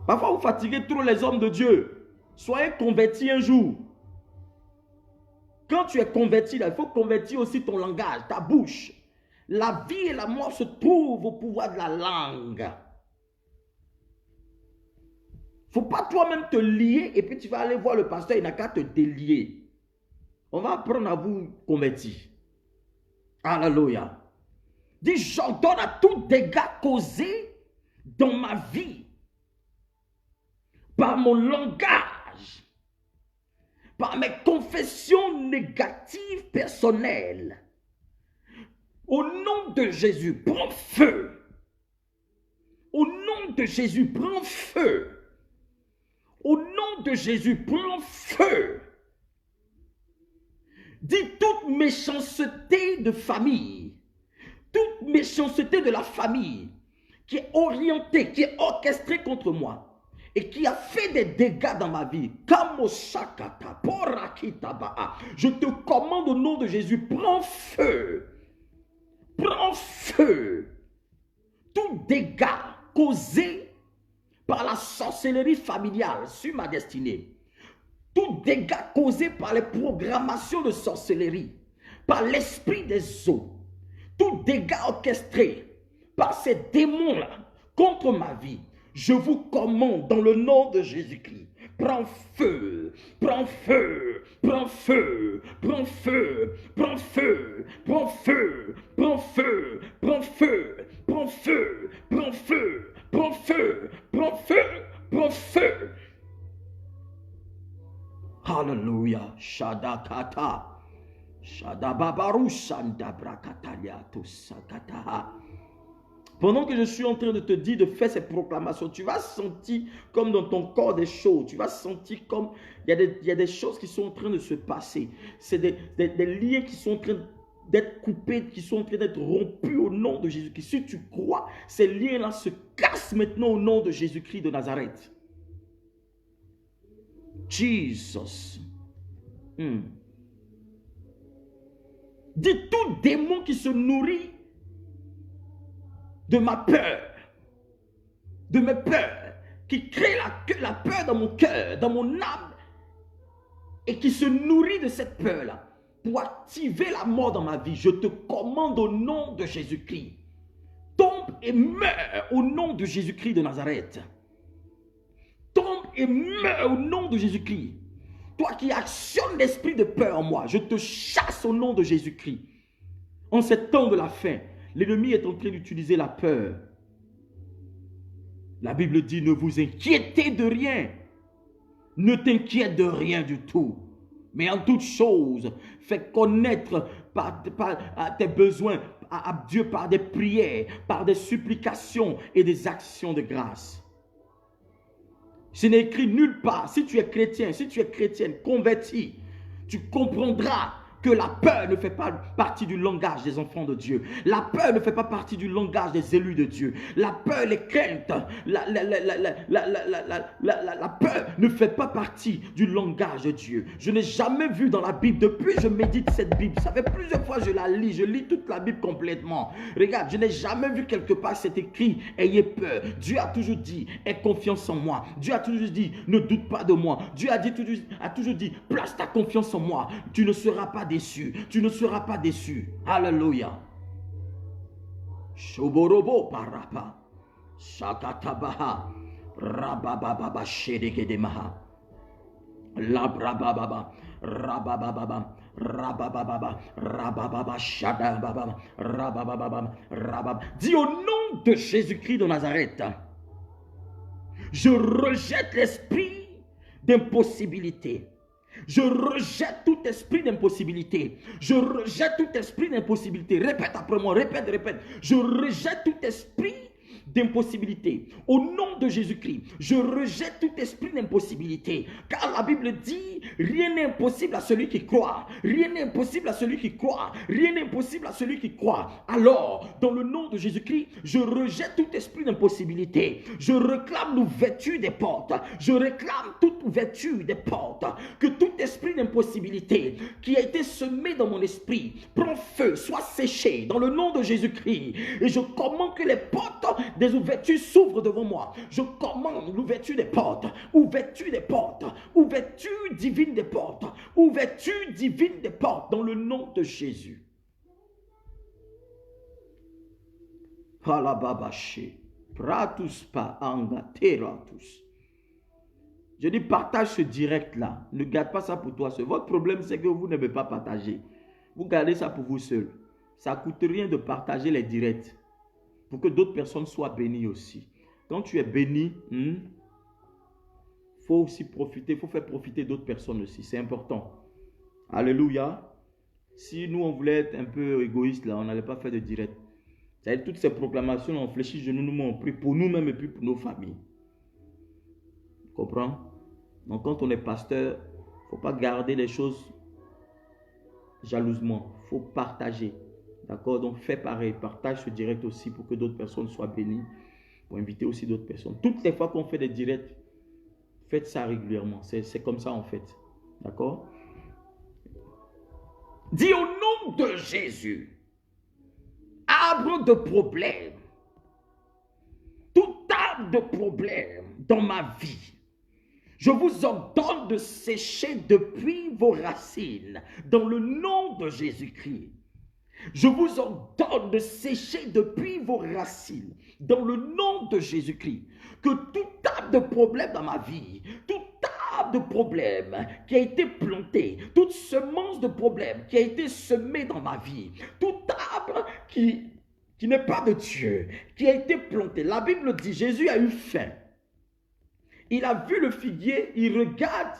Speaker 1: Parfois vous fatiguez trop les hommes de Dieu. Soyez convertis un jour. Quand tu es converti là, il faut convertir aussi ton langage, ta bouche. La vie et la mort se trouvent au pouvoir de la langue. Faut pas toi-même te lier et puis tu vas aller voir le pasteur, il n'a qu'à te délier. On va apprendre à vous convertir. Alléluia. Dis, j'ordonne à tout dégât causé dans ma vie par mon langage, par mes confessions négatives personnelles. Au nom de Jésus, prends feu. Au nom de Jésus, prends feu. Au nom de Jésus, prends feu. Dis toute méchanceté de famille, toute méchanceté de la famille qui est orientée, qui est orchestrée contre moi et qui a fait des dégâts dans ma vie. Je te commande au nom de Jésus, prends feu. Prends feu. Tout dégât causé par la sorcellerie familiale sur ma destinée, tout dégât causé par les programmations de sorcellerie, par l'esprit des eaux, tout dégât orchestré par ces démons-là contre ma vie, je vous commande dans le nom de Jésus-Christ. Prends feu, prends feu, prends feu, prends feu, prends feu, prends feu, prends feu, prends feu, prends feu, prends feu, prends feu, prends feu, prends feu. Alléluia. Shadakata. Shadababaru Shandabrakatalia Tosakata. Pendant que je suis en train de te dire de faire ces proclamations, tu vas sentir comme dans ton corps des choses. Tu vas sentir comme il y a des choses qui sont en train de se passer. C'est des liens qui sont en train d'être coupés, qui sont en train d'être rompus au nom de Jésus-Christ. Si tu crois, ces liens-là se cassent maintenant au nom de Jésus-Christ de Nazareth. Jesus. Dis tout démon qui se nourrit de ma peur, de mes peurs, qui crée la peur dans mon cœur, dans mon âme, et qui se nourrit de cette peur-là, pour activer la mort dans ma vie, je te commande au nom de Jésus-Christ. Tombe et meurs au nom de Jésus-Christ de Nazareth. Tombe et meurs au nom de Jésus-Christ. Toi qui actionnes l'esprit de peur en moi, je te chasse au nom de Jésus-Christ. En ces temps de la fin, l'ennemi est en train d'utiliser la peur. La Bible dit, ne vous inquiétez de rien. Ne t'inquiète de rien du tout. Mais en toute chose, fais connaître tes besoins à Dieu par des prières, par des supplications et des actions de grâce. Ce n'est écrit nulle part. Si tu es chrétien, si tu es chrétienne, converti, tu comprendras que la peur ne fait pas partie du langage des enfants de Dieu. La peur ne fait pas partie du langage des élus de Dieu. La peur, les craintes, la peur ne fait pas partie du langage de Dieu. Je n'ai jamais vu dans la Bible, depuis que je médite cette Bible, ça fait plusieurs fois que je lis toute la Bible complètement. Regarde, je n'ai jamais vu quelque part c'est écrit, ayez peur. Dieu a toujours dit, aie confiance en moi. Dieu a toujours dit, ne doute pas de moi. Dieu a toujours dit, place ta confiance en moi. Tu ne seras pas déçu. Tu ne seras pas déçu. Alléluia. Shoborobo parapa. Shakatabaha. Rabababa shedegedemaha. Labrababa. Rabababa. Rabababa. Rabababa shadababa. Rabababa. Rabab. Dis au nom de Jésus-Christ de Nazareth. Je rejette l'esprit d'impossibilité. Je rejette tout esprit d'impossibilité. Je rejette tout esprit d'impossibilité. Répète après moi, répète. Je rejette tout esprit d'impossibilité. Au nom de Jésus-Christ, je rejette tout esprit d'impossibilité. Car la Bible dit, rien n'est impossible à celui qui croit. Rien n'est impossible à celui qui croit. Rien n'est impossible à celui qui croit. Alors, dans le nom de Jésus-Christ, je rejette tout esprit d'impossibilité. Je réclame l'ouverture des portes. Je réclame toute ouverture des portes. Que tout esprit d'impossibilité qui a été semé dans mon esprit prend feu, soit séché dans le nom de Jésus-Christ. Et je commande que les portes des ouvertures s'ouvrent devant moi. Je commande l'ouverture des portes, ouverture des portes, ouverture divine des portes, ouverture divine des portes dans le nom de Jésus. Halababaché. Pratus pa angateratus. Je dis, partage ce direct-là. Ne garde pas ça pour toi seul. Votre problème, c'est que vous n'aimez pas partager. Vous gardez ça pour vous seul. Ça ne coûte rien de partager les directs pour que d'autres personnes soient bénies aussi. Quand tu es béni, faut aussi profiter, il faut faire profiter d'autres personnes aussi. C'est important. Alléluia. Si nous, on voulait être un peu égoïste, là, on n'allait pas faire de direct. C'est-à-dire, toutes ces proclamations, on fléchit genoux, nous, on prie pour nous-mêmes et puis pour nos familles. Tu comprends? Donc, quand on est pasteur, il ne faut pas garder les choses jalousement. Il faut partager. D'accord? Donc, fais pareil. Partage ce direct aussi pour que d'autres personnes soient bénies. Pour inviter aussi d'autres personnes. Toutes les fois qu'on fait des directs, faites ça régulièrement. C'est comme ça en fait. D'accord? Dis au nom de Jésus, arbre de problème, tout arbre de problème dans ma vie, je vous ordonne de sécher depuis vos racines dans le nom de Jésus-Christ. Je vous ordonne de sécher depuis vos racines dans le nom de Jésus-Christ. Que tout arbre de problème dans ma vie, tout arbre de problème qui a été planté, toute semence de problème qui a été semée dans ma vie, tout arbre qui n'est pas de Dieu, qui a été planté. La Bible dit, Jésus a eu faim. Il a vu le figuier, il regarde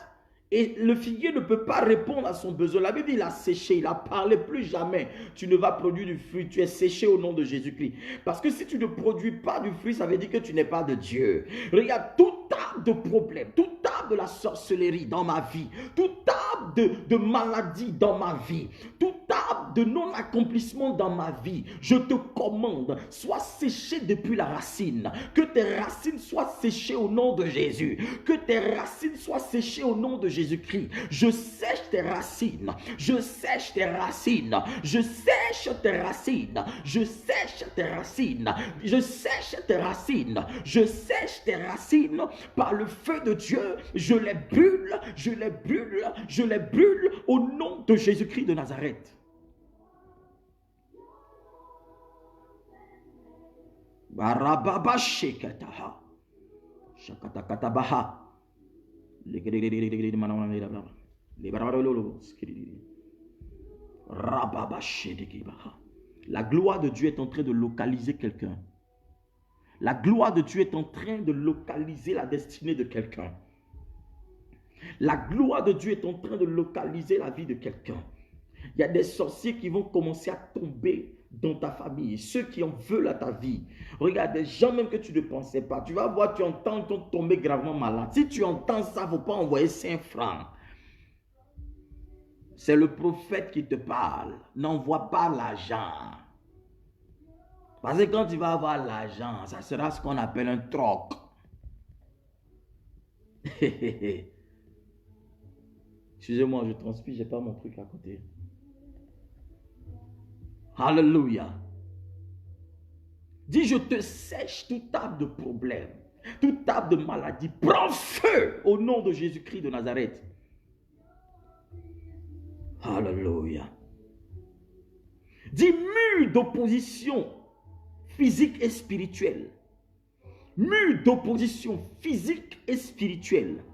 Speaker 1: et le figuier ne peut pas répondre à son besoin. La Bible dit, il a séché, il a parlé, plus jamais tu ne vas produire du fruit. Tu es séché au nom de Jésus-Christ. Parce que si tu ne produis pas du fruit, ça veut dire que tu n'es pas de Dieu. Regarde, tout arbre de problème, tout arbre de la sorcellerie dans ma vie, tout arbre de maladie dans ma vie, tout arbre de non-accomplissement dans ma vie, je te commande, sois séché depuis la racine. Que tes racines soient séchées au nom de Jésus. Que tes racines soient séchées au nom de Jésus-Christ. Je sèche tes racines. Je sèche tes racines. Je sèche tes racines. Je sèche tes racines. Je sèche tes racines. Je sèche tes racines par le feu de Dieu. Je les brûle. Je les brûle. Je les brûle au nom de Jésus-Christ de Nazareth. Barababa shekataha. Shakatakatabaha. La gloire de Dieu est en train de localiser quelqu'un. La gloire de Dieu est en train de localiser la destinée de quelqu'un. La gloire de Dieu est en train de localiser la vie de quelqu'un. Il y a des sorciers qui vont commencer à tomber dans ta famille, ceux qui en veulent à ta vie. Regarde, des gens même que tu ne pensais pas. Tu vas voir, tu entends, ils vont tomber gravement malade. Si tu entends ça, il ne faut pas envoyer 5 francs. C'est le prophète qui te parle. N'envoie pas l'argent. Parce que quand tu vas avoir l'argent, ça sera ce qu'on appelle un troc. Excusez-moi, je transpire, je n'ai pas mon truc à côté. Alléluia. Dis, je te sèche tout arbre de problème, tout arbre de maladie. Prends feu au nom de Jésus-Christ de Nazareth. Alléluia. Dis, mur d'opposition physique et spirituelle. Mur d'opposition physique et spirituelle.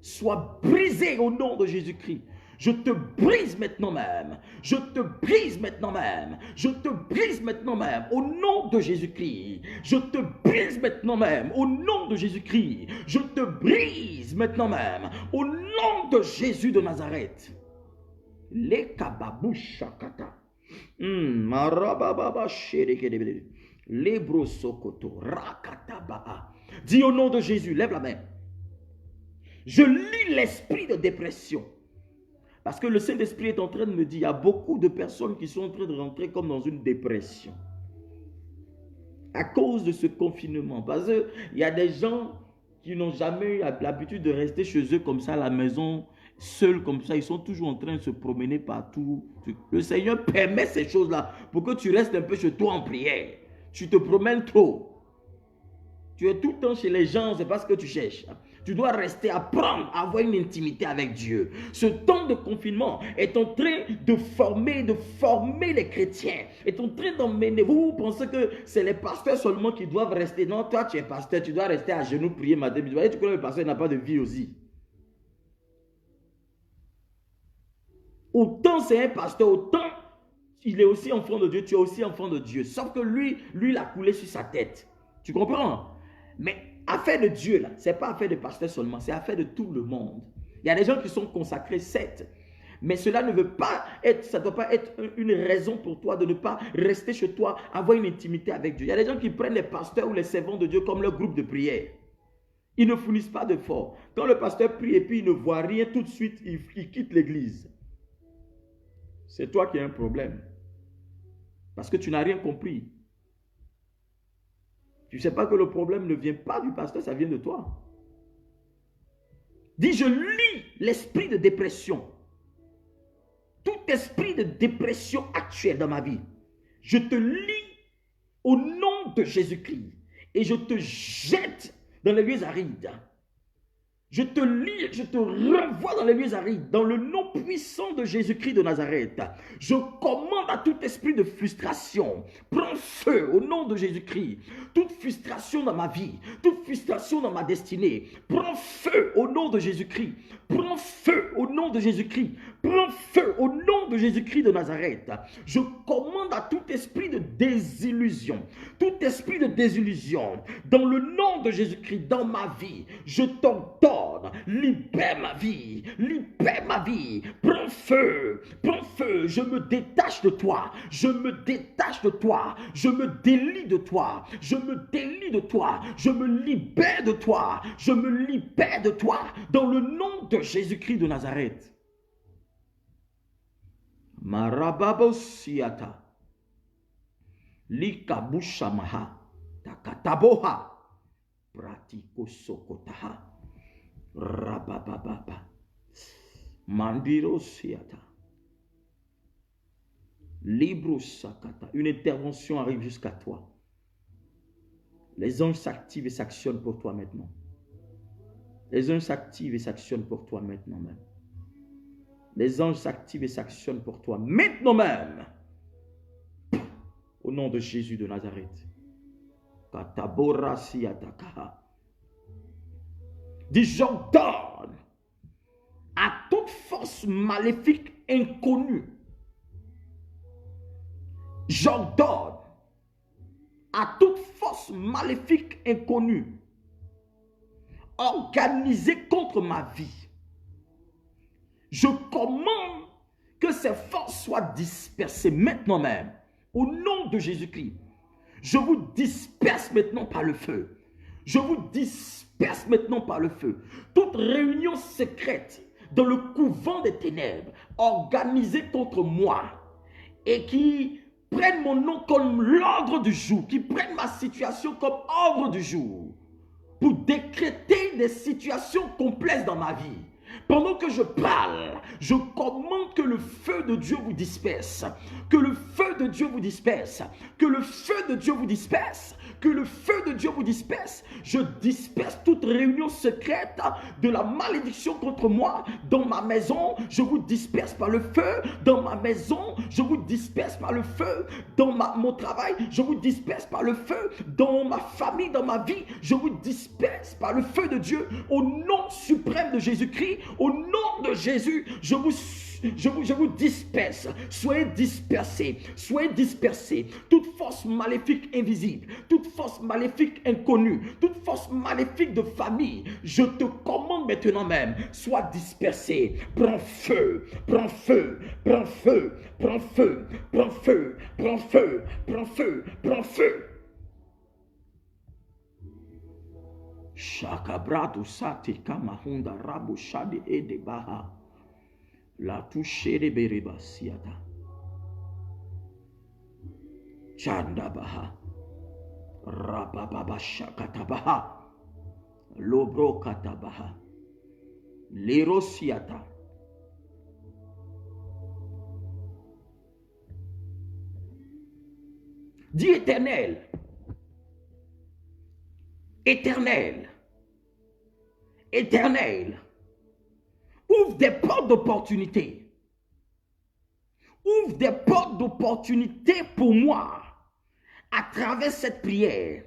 Speaker 1: Sois brisé au nom de Jésus-Christ. Je te brise maintenant même. Je te brise maintenant même. Je te brise maintenant même au nom de Jésus-Christ. Je te brise maintenant même au nom de Jésus-Christ. Je te brise maintenant même au nom de Jésus de Nazareth. Les kababouchakata. Marababa shedekede. Les brosokoto rakatabaha. Dis au nom de Jésus, lève la main. Je lis l'esprit de dépression. Parce que le Saint-Esprit est en train de me dire, il y a beaucoup de personnes qui sont en train de rentrer comme dans une dépression. À cause de ce confinement. Parce qu'il y a des gens qui n'ont jamais eu l'habitude de rester chez eux comme ça à la maison, seuls comme ça. Ils sont toujours en train de se promener partout. Le Seigneur permet ces choses-là pour que tu restes un peu chez toi en prière. Tu te promènes trop. Tu es tout le temps chez les gens, c'est pas ce que tu cherches. Tu dois rester, apprendre à avoir une intimité avec Dieu. Ce temps de confinement est en train de former les chrétiens. Est en train d'emmener. Vous pensez que c'est les pasteurs seulement qui doivent rester. Non, toi tu es pasteur, tu dois rester à genoux, prier matin. Tu connais le pasteur n'a pas de vie aussi. Autant c'est un pasteur, autant il est aussi enfant de Dieu, tu es aussi enfant de Dieu. Sauf que lui il a coulé sur sa tête. Tu comprends? Mais affaire de Dieu, là, ce n'est pas affaire de pasteur seulement, c'est affaire de tout le monde. Il y a des gens qui sont consacrés, certes, mais cela ne veut pas être, ça ne doit pas être une raison pour toi de ne pas rester chez toi, avoir une intimité avec Dieu. Il y a des gens qui prennent les pasteurs ou les servants de Dieu comme leur groupe de prière. Ils ne fournissent pas d'efforts. Quand le pasteur prie et puis il ne voit rien, tout de suite, il quitte l'église. C'est toi qui as un problème. Parce que tu n'as rien compris. Tu ne sais pas que le problème ne vient pas du pasteur, ça vient de toi. Dis, je lis l'esprit de dépression. Tout esprit de dépression actuel dans ma vie. Je te lis au nom de Jésus-Christ. Et je te jette dans les lieux arides. Je te lis, je te renvoie dans les lieux arides, dans le nom puissant de Jésus-Christ de Nazareth. Je commande à tout esprit de frustration, prends feu au nom de Jésus-Christ. Toute frustration dans ma vie, toute frustration dans ma destinée, prends feu au nom de Jésus-Christ. Prends feu au nom de Jésus-Christ. Prends feu au nom de Jésus-Christ de Nazareth. Je commande à tout esprit de désillusion, tout esprit de désillusion, dans le nom de Jésus-Christ, dans ma vie, je t'ordonne, libère ma vie, libère ma vie, prends feu, je me détache de toi, je me détache de toi, je me délie de toi, je me délie de toi, je me libère de toi, je me libère de toi, dans le nom de Jésus-Christ de Nazareth. Marababosiata likabushamaha takataboha pratiko sokotaha rabababa mandiro siata libro sakata. Une intervention arrive jusqu'à toi. Les anges s'activent et s'actionnent pour toi maintenant. Les anges s'activent et s'actionnent pour toi maintenant même. Les anges s'activent et s'actionnent pour toi maintenant même. Au nom de Jésus de Nazareth. Dis, j'ordonne à toute force maléfique inconnue. J'ordonne à toute force maléfique inconnue organisée contre ma vie. Je commande que ces forces soient dispersées maintenant même. Au nom de Jésus-Christ. Je vous disperse maintenant par le feu. Je vous disperse maintenant par le feu. Toute réunion secrète dans le couvent des ténèbres organisée contre moi et qui prennent mon nom comme l'ordre du jour, qui prennent ma situation comme ordre du jour pour décréter des situations complexes dans ma vie. Pendant que je parle, je commande que le feu de Dieu vous disperse. Que le feu de Dieu vous disperse. Que le feu de Dieu vous disperse. Que le feu de Dieu vous disperse. Je disperse toute réunion secrète de la malédiction contre moi. Dans ma maison, je vous disperse par le feu. Dans ma maison, je vous disperse par le feu. Dans mon travail, je vous disperse par le feu. Dans ma famille, dans ma vie, je vous disperse par le feu de Dieu. Au nom suprême de Jésus-Christ. Au nom de Jésus, je vous disperse. Soyez dispersés. Soyez dispersés. Toute force maléfique invisible, toute force maléfique inconnue, toute force maléfique de famille, je te commande maintenant même, sois dispersé. Prends feu, prends feu, prends feu, prends feu, prends feu, prends feu, prends feu, prends feu. Shakabratu sati kamahunda rabu shadi ede baha la touchere bereba siata chanda baha rababa shakata baha lobro kata baha lero siata. Dis Éternel, Éternel, Éternel, ouvre des portes d'opportunité. Ouvre des portes d'opportunité pour moi à travers cette prière.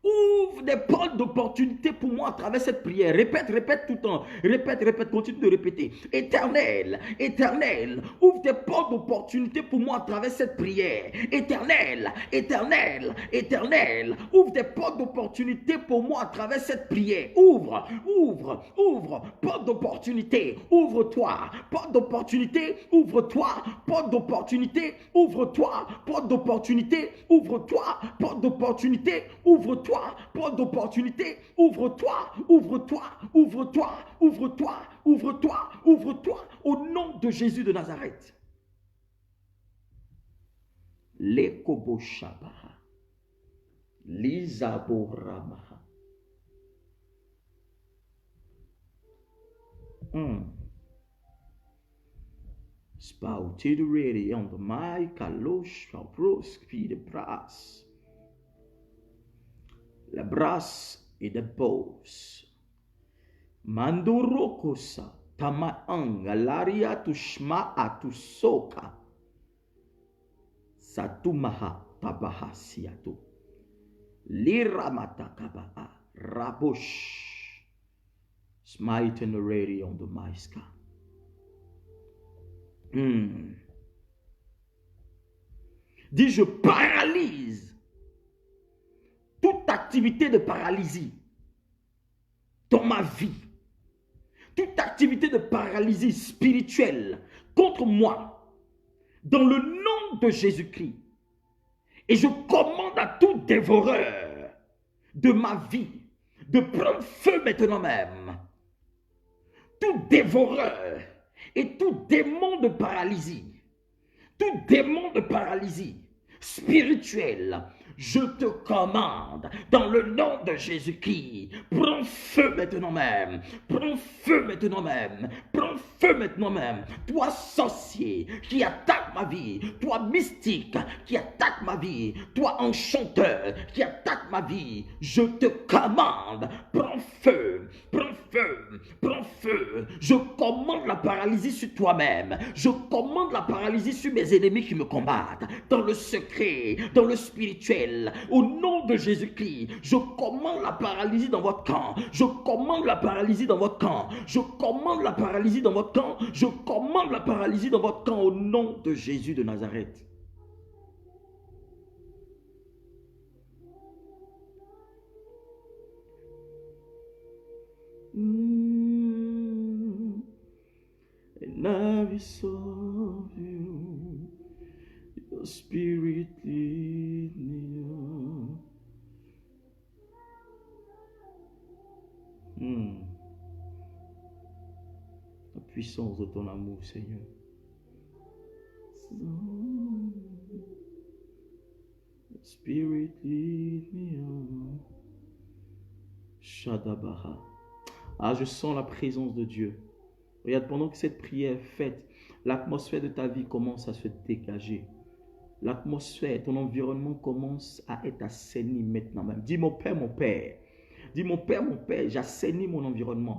Speaker 1: Ouvre des portes d'opportunité pour moi à travers cette prière. Répète, répète tout le temps. Répète, répète, continue de répéter. Éternel, éternel, ouvre des portes d'opportunité pour moi à travers cette prière. Éternel, éternel, éternel, ouvre des portes d'opportunité pour moi à travers cette prière. Ouvre, ouvre, ouvre, porte d'opportunité. Ouvre-toi, porte d'opportunité, ouvre-toi, porte d'opportunité, ouvre-toi, porte d'opportunité, ouvre-toi, porte d'opportunité, ouvre-toi. Porte d'opportunité, ouvre-toi, ouvre-toi, ouvre-toi, ouvre-toi, ouvre-toi, ouvre-toi, au nom de Jésus de Nazareth. Lekoboshabaha, Lizaboramaha. Spouted ready on the mic, Kalosh, Kabros, de Bras. La brasse et de pose. Mandurokosa, tamaanga, laria tushma atusoka. Satumaha tabaha siatu. Liramata kabaa, rabosh. Smite already on the maiska. Dis, je paralyse toute activité de paralysie dans ma vie, toute activité de paralysie spirituelle contre moi, dans le nom de Jésus-Christ. Et je commande à tout dévoreur de ma vie de prendre feu maintenant même. Tout dévoreur et tout démon de paralysie spirituelle, je te commande, dans le nom de Jésus-Christ, prends feu maintenant même, prends feu maintenant même, prends feu maintenant même, toi sorcier qui attaque ma vie, toi mystique qui attaque ma vie, toi enchanteur qui attaque ma vie, je te commande, prends feu, prends feu, prends feu, je commande la paralysie sur toi-même, je commande la paralysie sur mes ennemis qui me combattent, dans le secret, dans le spirituel. Au nom de Jésus-Christ, je commande la paralysie dans votre camp. Je commande la paralysie dans votre camp. Je commande la paralysie dans votre camp. Je commande la paralysie dans votre camp au nom de Jésus de Nazareth. And I saw you. Your spirit lead me on. La puissance de ton amour, Seigneur. Your spirit lead me on. Shadabaha. Ah, je sens la présence de Dieu. Regarde, pendant que cette prière est faite, l'atmosphère de ta vie commence à se dégager. L'atmosphère, ton environnement commence à être assaini maintenant même. Dis mon Père, Dis mon Père, j'assainis mon environnement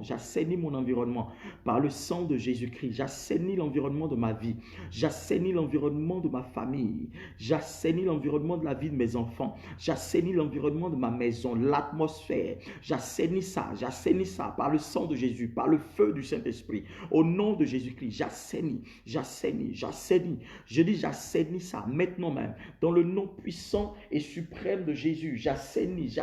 Speaker 1: par le sang de Jésus-Christ. J'assainis l'environnement de ma vie. J'assainis l'environnement de ma famille. J'assainis l'environnement de la vie de mes enfants. J'assainis l'environnement de ma maison, l'atmosphère. J'assainis ça par le sang de Jésus, par le feu du Saint-Esprit. Au nom de Jésus-Christ, j'assainis. Je dis j'assainis ça maintenant même. Dans le nom puissant et suprême de Jésus, j'assainis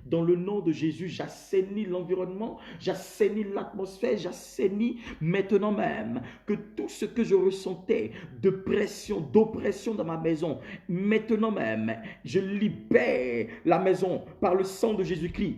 Speaker 1: dans le nom de Jésus, j'assainis l'environnement, j'assainis l'atmosphère, j'assainis maintenant même que tout ce que je ressentais de pression, d'oppression dans ma maison, maintenant même, je libère la maison par le sang de Jésus-Christ.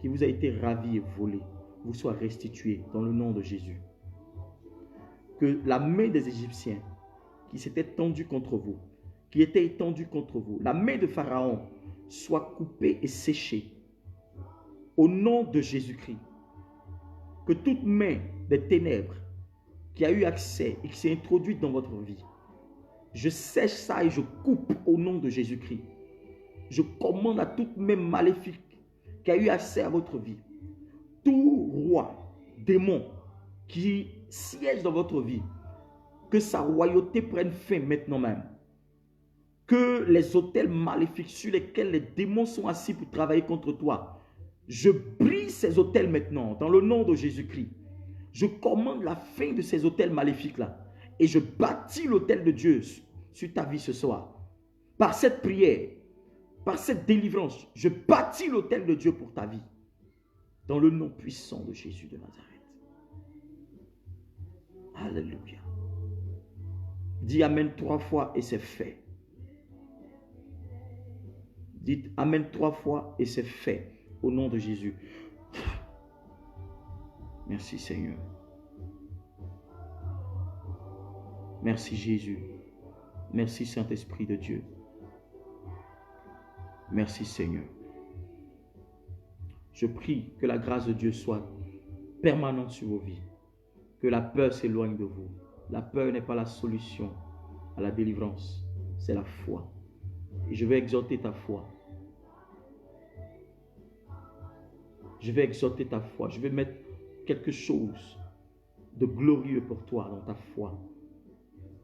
Speaker 1: qui vous a été ravi et volé vous soit restitué dans le nom de Jésus. Que la main des Égyptiens qui s'était tendue contre vous, qui était étendue contre vous, la main de Pharaon soit coupée et séchée au nom de Jésus-Christ. Que toute main des ténèbres qui a eu accès et qui s'est introduite dans votre vie, je sèche ça et je coupe au nom de Jésus-Christ. Je commande à toute main maléfique qui a eu accès à votre vie, tout roi, démon qui siège dans votre vie, que sa royauté prenne fin maintenant même. Que les autels maléfiques sur lesquels les démons sont assis pour travailler contre toi, je brise ces autels maintenant dans le nom de Jésus-Christ. Je commande la fin de ces autels maléfiques-là et je bâtis l'autel de Dieu sur ta vie ce soir. Par cette prière, par cette délivrance, je bâtis l'autel de Dieu pour ta vie. Dans le nom puissant de Jésus de Nazareth. Alléluia. Dis Amen 3 fois et c'est fait. Dites Amen 3 fois et c'est fait. Au nom de Jésus. Merci Seigneur. Merci Jésus. Merci Saint-Esprit de Dieu. Merci Seigneur. Je prie que la grâce de Dieu soit permanente sur vos vies. Que la peur s'éloigne de vous. La peur n'est pas la solution à la délivrance. C'est la foi. Et je vais exhorter ta foi. Je vais exhorter ta foi. Je vais mettre quelque chose de glorieux pour toi dans ta foi.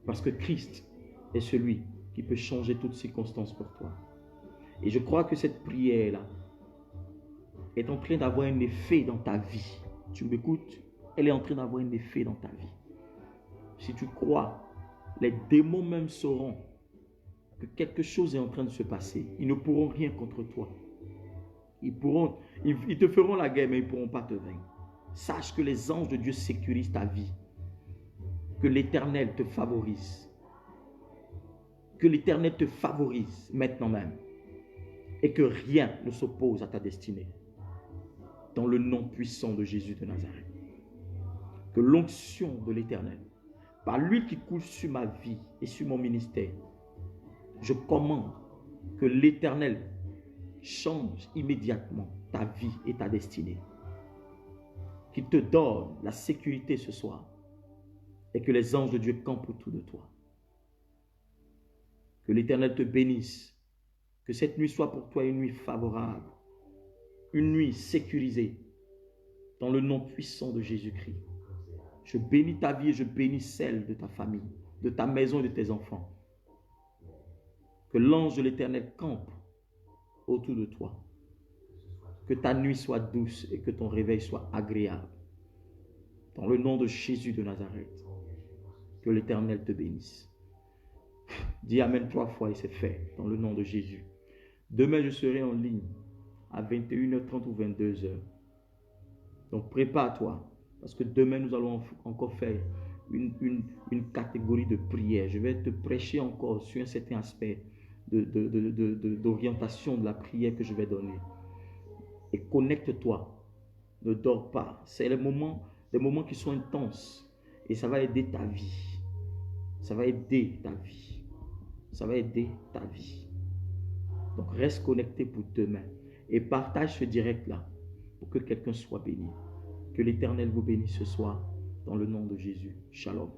Speaker 1: Parce que Christ est celui qui peut changer toutes circonstances pour toi. Et je crois que cette prière-là est en train d'avoir un effet dans ta vie. Tu m'écoutes? Elle est en train d'avoir un effet dans ta vie. Si tu crois, les démons même sauront que quelque chose est en train de se passer. Ils ne pourront rien contre toi. Ils te feront la guerre, mais ils ne pourront pas te vaincre. Sache que les anges de Dieu sécurisent ta vie. Que l'Éternel te favorise. Que l'Éternel te favorise maintenant même. Et que rien ne s'oppose à ta destinée. Dans le nom puissant de Jésus de Nazareth. Que l'onction de l'Éternel, par l'huile qui coule sur ma vie et sur mon ministère, je commande que l'Éternel change immédiatement ta vie et ta destinée. Qu'il te donne la sécurité ce soir et que les anges de Dieu campent autour de toi. Que l'Éternel te bénisse. Que cette nuit soit pour toi une nuit favorable, une nuit sécurisée dans le nom puissant de Jésus-Christ. Je bénis ta vie et je bénis celle de ta famille, de ta maison et de tes enfants. Que l'ange de l'Éternel campe autour de toi. Que ta nuit soit douce et que ton réveil soit agréable. Dans le nom de Jésus de Nazareth. Que l'Éternel te bénisse. Dis Amen 3 fois et c'est fait. Dans le nom de Jésus. Demain, je serai en ligne à 21h30 ou 22h. Donc prépare-toi. Parce que demain, nous allons encore faire une catégorie de prière. Je vais te prêcher encore sur un certain aspect d'orientation de la prière que je vais donner. Et connecte-toi. Ne dors pas. C'est des moments qui sont intenses. Et ça va aider ta vie. Ça va aider ta vie. Ça va aider ta vie. Donc reste connecté pour demain. Et partage ce direct-là pour que quelqu'un soit béni. Que l'Éternel vous bénisse ce soir dans le nom de Jésus. Shalom.